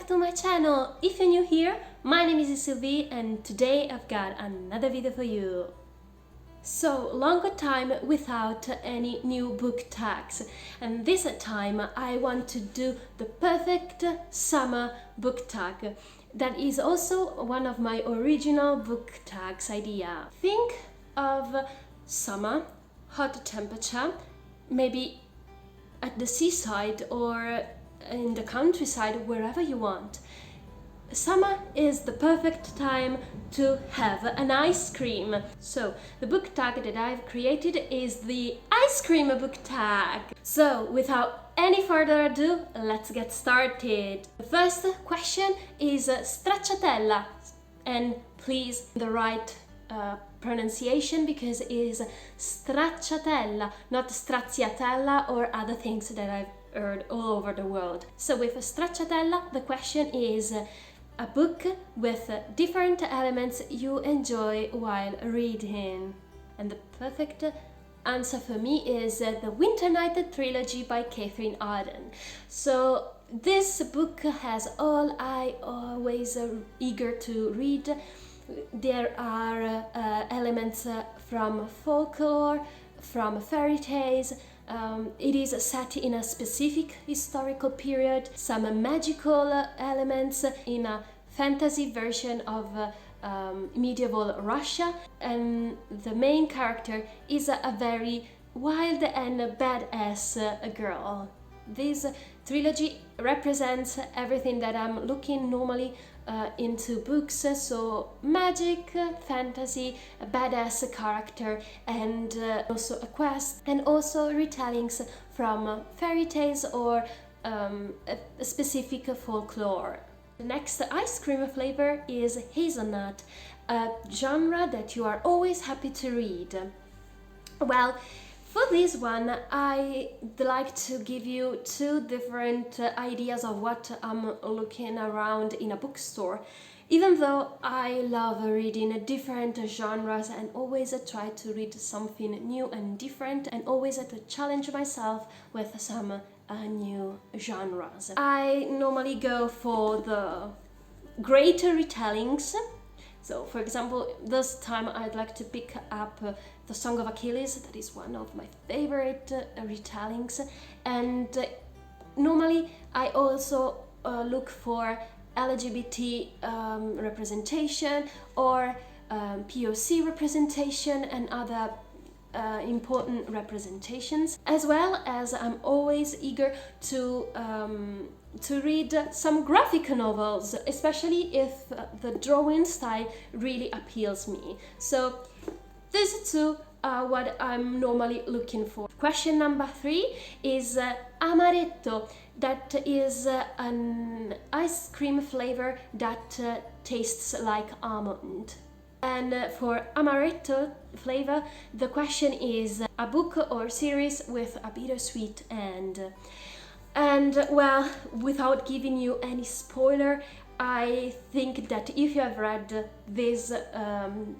back to my channel! If you're new here, my name is Sylvie and today I've got another video for you. So, longer time without any new book tags, and this time I want to do the perfect summer book tag. That is also one of my original book tags idea. Think of summer, hot temperature, maybe at the seaside or in the countryside, wherever you want. Summer is the perfect time to have an ice cream. So the book tag that I've created is the ice cream book tag. So without any further ado, let's get started. The first question is Stracciatella, and please the right pronunciation, because it is Stracciatella, not Stracciatella or other things that I've heard all over the world. So with Stracciatella, the question is a book with different elements you enjoy while reading. And the perfect answer for me is the Winter Night Trilogy by Catherine Arden. So this book has all I always eager to read. There are elements from folklore, from fairy tales. It is set in a specific historical period, some magical elements in a fantasy version of medieval Russia, and the main character is a very wild and badass girl. This trilogy represents everything that I'm looking normally into books, so magic, fantasy, a badass character, and also a quest, and also retellings from fairy tales or a specific folklore. The next ice cream flavor is Hazelnut, a genre that you are always happy to read. Well, for this one, I'd like to give you two different ideas of what I'm looking around in a bookstore. Even though I love reading different genres and always try to read something new and different, and always to challenge myself with some new genres. I normally go for the greater retellings. So, for example, this time I'd like to pick up The Song of Achilles. That is one of my favorite retellings. And normally I also look for LGBT representation or POC representation and other important representations, as well as I'm always eager to read some graphic novels, especially if the drawing style really appeals me. So these two are what I'm normally looking for. Question number 3 is Amaretto. That is an ice cream flavor that tastes like almond. And for Amaretto flavor, the question is a book or series with a bittersweet end. And well, without giving you any spoiler, I think that if you have read this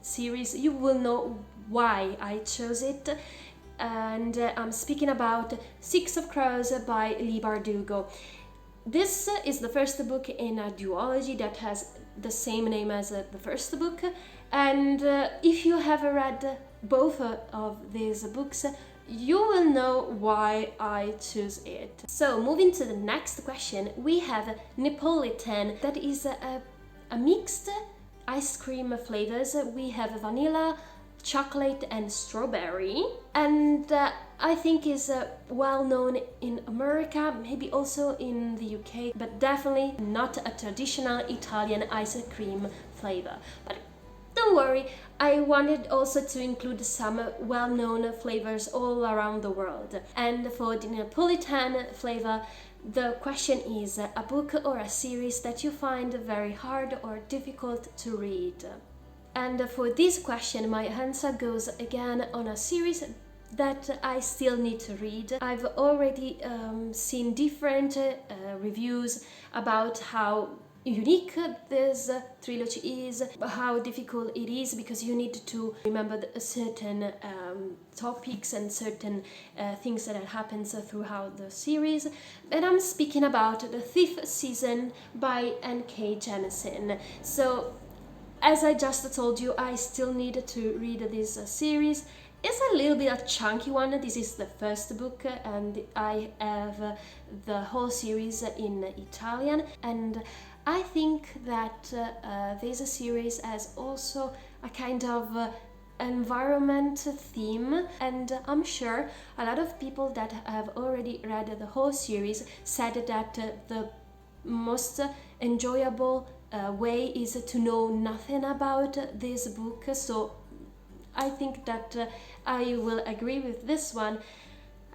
series, you will know why I chose it. And I'm speaking about Six of Crows by Leigh Bardugo. This is the first book in a duology that has the same name as the first book, and if you have read both of these books, you will know why I choose it. So moving to the next question, we have Neapolitan. That is a mixed ice cream flavors. We have vanilla, chocolate and strawberry, and I think is well known in America, maybe also in the UK, but definitely not a traditional Italian ice cream flavor. But don't worry, I wanted also to include some well-known flavors all around the world. And for the Neapolitan flavor, the question is a book or a series that you find very hard or difficult to read. And for this question, my answer goes again on a series that I still need to read. I've already seen different reviews about how unique this trilogy is, how difficult it is, because you need to remember certain topics and certain things that happens throughout the series. And I'm speaking about the 5th season by N.K. Jemisin. So, as I just told you, I still need to read this series. It's a little bit a chunky one. This is the first book, and I have the whole series in Italian, and I think that this series has also a kind of environment theme, and I'm sure a lot of people that have already read the whole series said that the most enjoyable way is to know nothing about this book. So I think that I will agree with this one,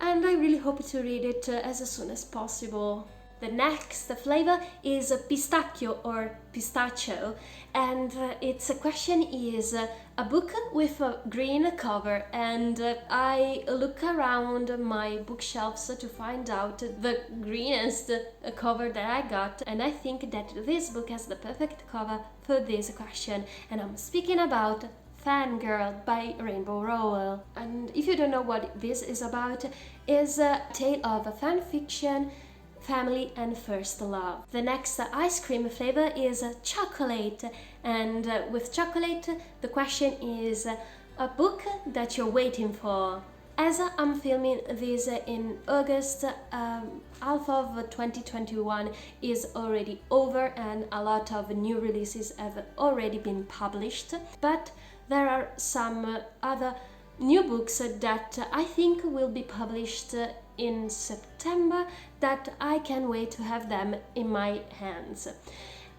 and I really hope to read it as soon as possible. The next flavor is pistachio or pistachio, and its question is a book with a green cover, and I look around my bookshelves to find out the greenest cover that I got, and I think that this book has the perfect cover for this question, and I'm speaking about Fangirl by Rainbow Rowell. And if you don't know what this is about, it's a tale of a fan fiction, family and first love. The next ice cream flavor is chocolate, and with chocolate the question is a book that you're waiting for. As I'm filming this in August, half of 2021 is already over and a lot of new releases have already been published, but there are some other new books that I think will be published in September that I can't wait to have them in my hands.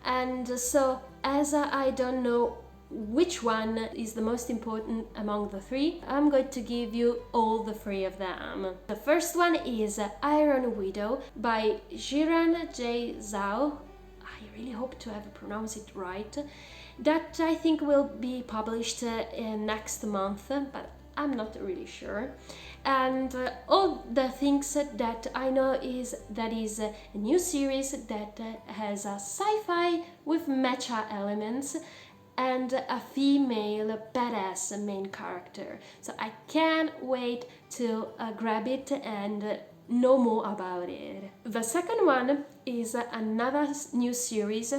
And so, as I don't know which one is the most important among the three, I'm going to give you all the three of them. The first one is Iron Widow by Jiran J. Zhao. I really hope to have pronounced it right. That I think will be published next month, but I'm not really sure. And all the things that I know is that is a new series that has a sci-fi with mecha elements and a female badass main character. So I can't wait to grab it and know more about it. The second one is another new series,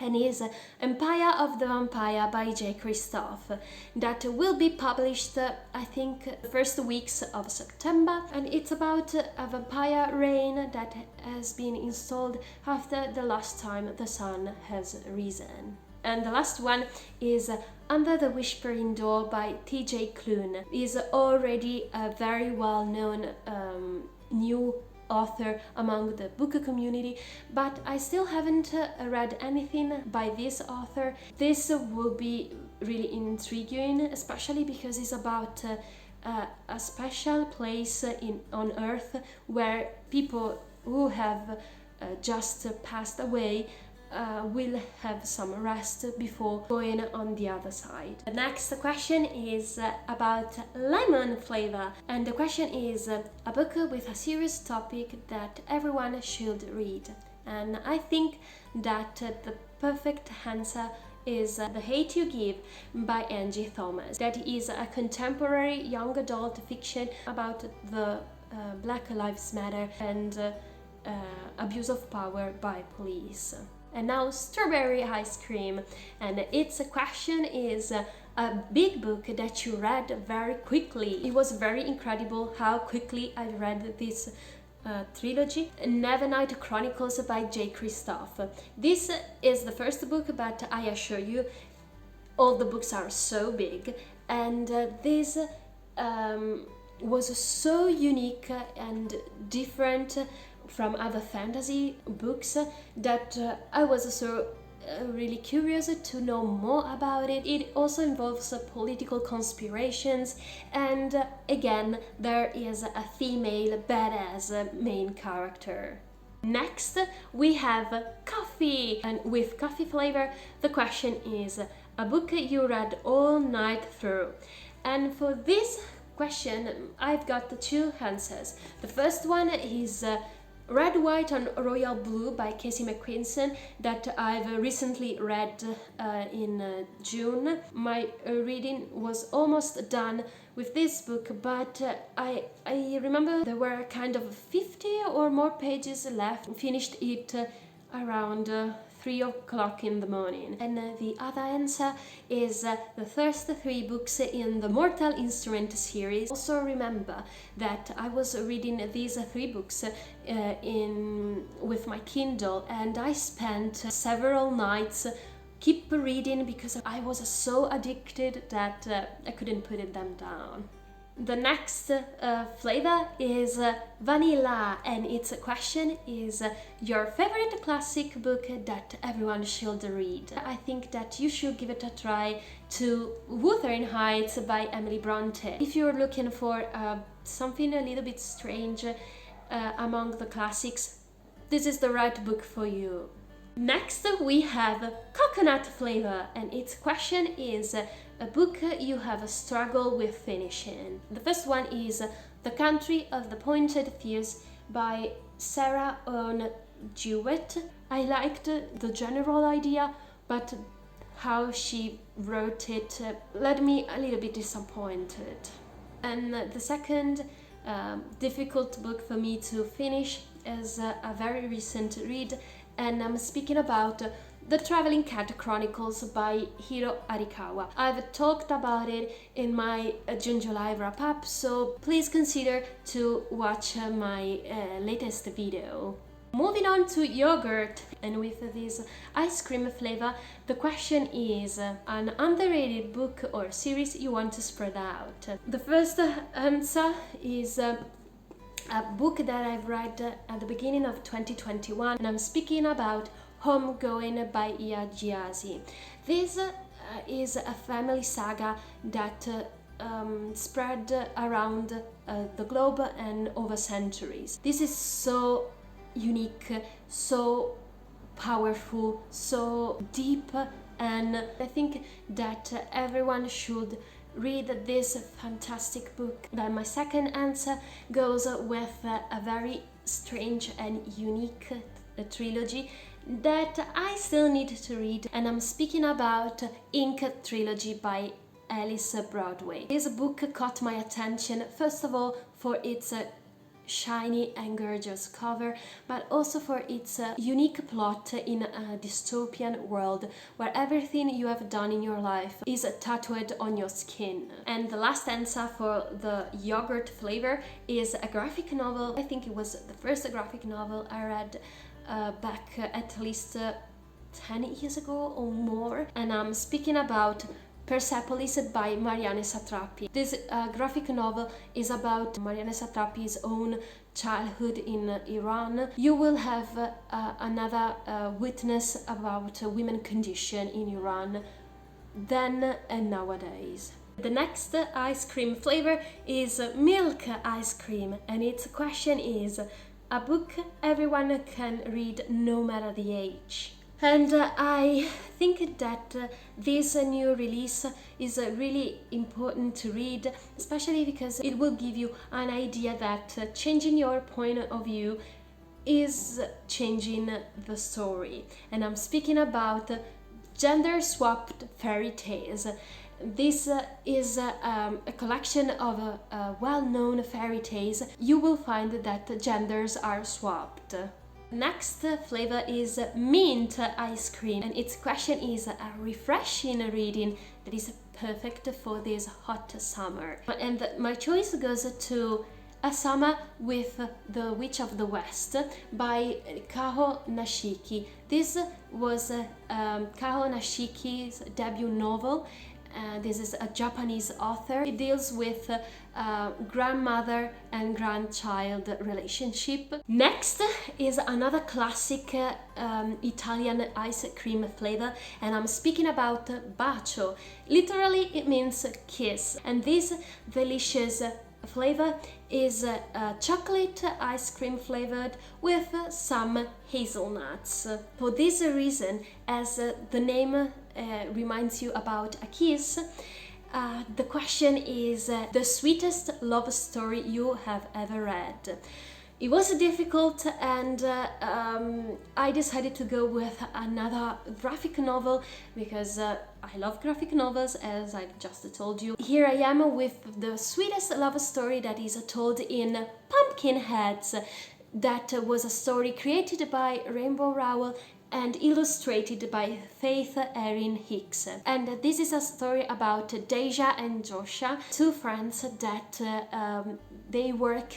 and is Empire of the Vampire by J. Christophe, that will be published, I think, the first weeks of September, and it's about a vampire reign that has been installed after the last time the sun has risen. And the last one is Under the Whispering Door by T.J. Klune. Is already a very well-known new author among the book community, but I still haven't read anything by this author. This will be really intriguing, especially because it's about a special place on Earth where people who have just passed away will have some rest before going on the other side. The next question is about lemon flavor, and the question is a book with a serious topic that everyone should read. And I think that the perfect answer is The Hate You Give by Angie Thomas. That is a contemporary young adult fiction about the Black Lives Matter and abuse of power by police. And now strawberry ice cream, and its question is a big book that you read very quickly. It was very incredible how quickly I read this trilogy, Nevernight Chronicles by J. Christophe. This is the first book, but I assure you all the books are so big, and this was so unique and different from other fantasy books that I was so really curious to know more about it. It also involves political conspirations, and again there is a female badass main character. Next we have coffee, and with coffee flavor the question is a book you read all night through. And for this question I've got two answers. The first one is Red, White and Royal Blue by Casey McQuiston that I've recently read in June. My reading was almost done with this book, but I remember there were kind of 50 or more pages left. Finished it around 3 o'clock in the morning. And the other answer is the first 3 books in the Mortal Instrument series. Also remember that I was reading these 3 books with my Kindle, and I spent several nights keep reading because I was so addicted that I couldn't put them down. The next flavor is vanilla, and its question is your favorite classic book that everyone should read. I think that you should give it a try to Wuthering Heights by Emily Bronte. If you're looking for something a little bit strange among the classics, this is the right book for you. Next we have coconut flavor, and its question is a book you have struggled with finishing. The first one is The Country of the Pointed Tears by Sarah Owen Jewett. I liked the general idea, but how she wrote it led me a little bit disappointed. And the second difficult book for me to finish is a very recent read, and I'm speaking about The Traveling Cat Chronicles by Hiro Arikawa. I've talked about it in my June-July wrap-up, so please consider to watch my latest video. Moving on to yogurt, and with this ice cream flavor, the question is an underrated book or series you want to spread out. The first answer is a book that I've read at the beginning of 2021, and I'm speaking about Homegoing by Ia Giasi. This is a family saga that spread around the globe and over centuries. This is so unique, so powerful, so deep, and I think that everyone should read this fantastic book. Then my second answer goes with a very strange and unique trilogy that I still need to read, and I'm speaking about Inca Trilogy by Alisa Broadway. This book caught my attention, first of all, for its shiny and gorgeous cover, but also for its unique plot in a dystopian world where everything you have done in your life is tattooed on your skin. And the last answer for the yogurt flavor is a graphic novel. I think it was the first graphic novel I read back at least 10 years ago or more, and I'm speaking about Persepolis by Mariana Satrapi. This graphic novel is about Mariana Satrapi's own childhood in Iran. You will have another witness about women condition in Iran then and nowadays. The next ice cream flavor is milk ice cream, and its question is a book everyone can read no matter the age. And I think that this new release is really important to read, especially because it will give you an idea that changing your point of view is changing the story. And I'm speaking about gender-swapped fairy tales. This is a collection of well-known fairy tales. You will find that genders are swapped. Next flavor is mint ice cream, and its question is a refreshing reading that is perfect for this hot summer. And my choice goes to A Summer with the Witch of the West by Kaho Nashiki. This was Kaho Nashiki's debut novel. This is a Japanese author. It deals with grandmother and grandchild relationship. Next is another classic Italian ice cream flavor, and I'm speaking about Bacio. Literally it means kiss, and this delicious flavor is chocolate ice cream flavored with some hazelnuts. For this reason, as the name reminds you about a kiss, the question is the sweetest love story you have ever read. It was difficult, and I decided to go with another graphic novel because I love graphic novels, as I've just told you. Here I am with the sweetest love story that is told in pumpkin heads. That was a story created by Rowell and illustrated by Faith Erin Hicks. And this is a story about Deja and Joshua, two friends that they work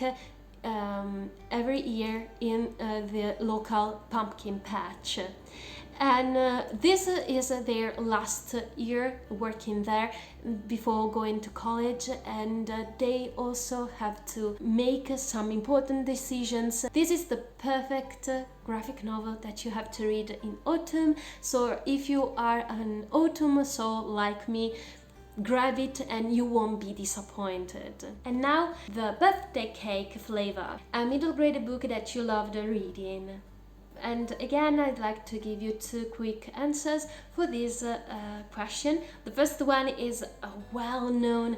every year in the local pumpkin patch. And this is their last year working there before going to college, and they also have to make some important decisions. This is the perfect graphic novel that you have to read in autumn. So if you are an autumn soul like me, grab it and you won't be disappointed. And now, The Birthday Cake Flavor, a middle grade book that you loved reading. And again, I'd like to give you two quick answers for this question. The first one is a well-known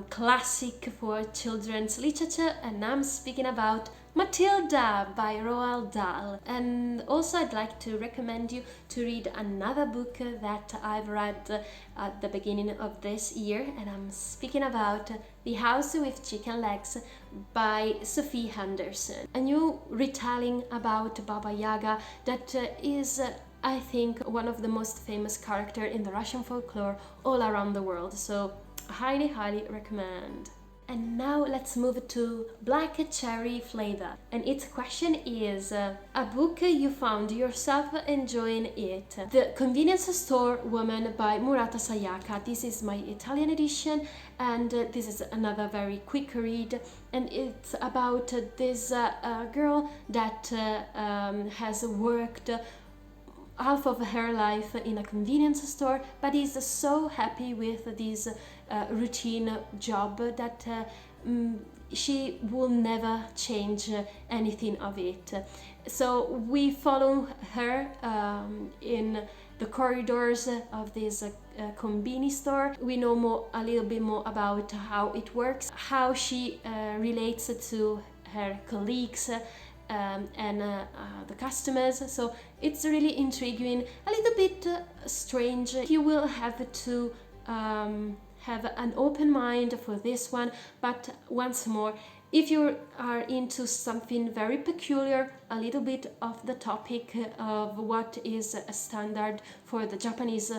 classic for children's literature, and I'm speaking about Matilda by Roald Dahl. And also I'd like to recommend you to read another book that I've read at the beginning of this year, and I'm speaking about The House with Chicken Legs by Sophie Henderson, a new retelling about Baba Yaga that is I think one of the most famous characters in the Russian folklore all around the world, so highly recommend. And now let's move to Black Cherry Flavor. And its question is a book you found yourself enjoying it. The Convenience Store Woman by Murata Sayaka. This is my Italian edition, and this is another very quick read. And it's about this girl that has worked half of her life in a convenience store, but is so happy with this routine job that she will never change anything of it. So we follow her in the corridors of this convenience store. We know a little bit more about how it works, how she relates to her colleagues and the customers. So it's really intriguing, a little bit strange. You will have to have an open mind for this one, but once more, if you are into something very peculiar, a little bit of the topic of what is a standard for the Japanese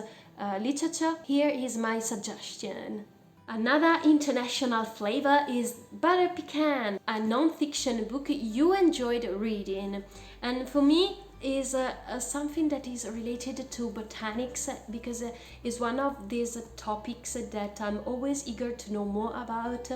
literature, here is my suggestion. Another international flavor is Butter Pecan, a non-fiction book you enjoyed reading. And for me, is something that is related to botanics, because it's one of these topics that I'm always eager to know more about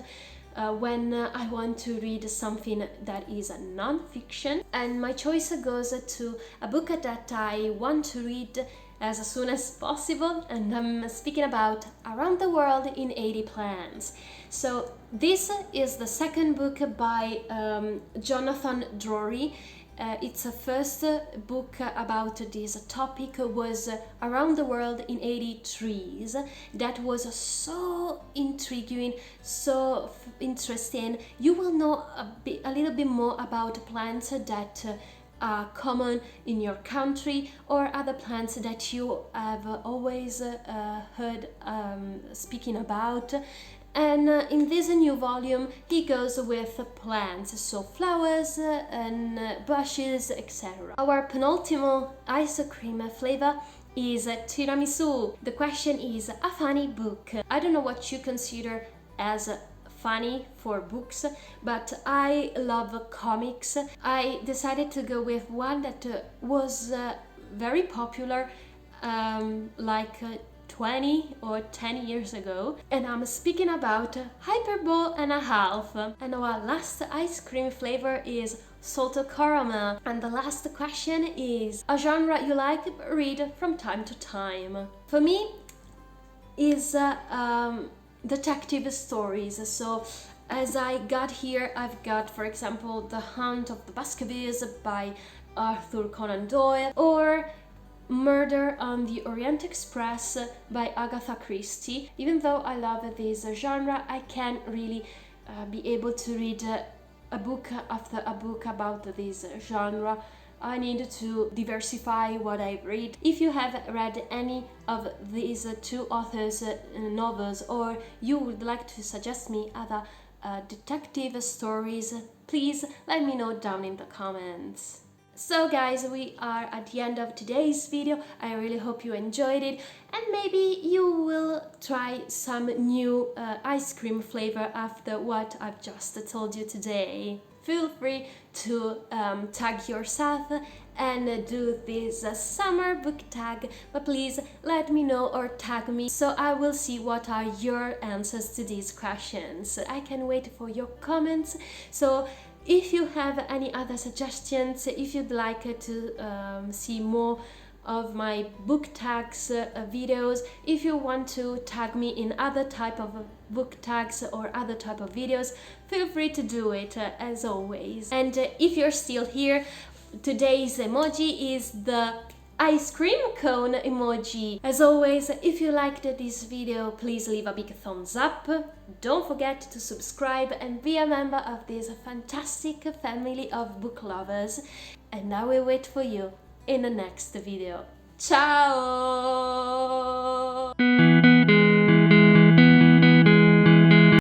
when I want to read something that is a non-fiction. And my choice goes to a book that I want to read as soon as possible, and I'm speaking about Around the World in 80 Plans. So this is the second book by Jonathan Drury. It's a first book about this topic was Around the World in 80 Trees. That was so intriguing, so interesting. You will know a little bit more about plants that are common in your country, or other plants that you have always heard speaking about. And in this new volume, he goes with plants, so flowers and bushes, etc. Our penultimate ice cream flavor is tiramisu. The question is a funny book. I don't know what you consider as funny for books, but I love comics. I decided to go with one that was very popular like 20 or 10 years ago, and I'm speaking about Hyperbole and a Half. And our last ice cream flavor is salted caramel. And the last question is a genre you like read from time to time. For me is detective stories. So as I got here, I've got, for example, The Hunt of the Baskervilles by Arthur Conan Doyle, or Murder on the Orient Express by Agatha Christie. Even though I love this genre, I can't really be able to read a book after a book about this genre. I need to diversify what I read. If you have read any of these two authors' novels, or you would like to suggest me other detective stories, please let me know down in the comments. So guys, we are at the end of today's video. I really hope you enjoyed it, and maybe you will try some new ice cream flavor after what I've just told you today. Feel free to tag yourself and do this summer book tag, but please let me know or tag me so I will see what are your answers to these questions. I can wait for your comments. So if you have any other suggestions, if you'd like to see more of my book tags videos, if you want to tag me in other type of book tags or other type of videos, feel free to do it as always. And if you're still here, today's emoji is the ice cream cone emoji. As always, if you liked this video, please leave a big thumbs up. Don't forget to subscribe and be a member of this fantastic family of book lovers. And I will wait for you in the next video. Ciao!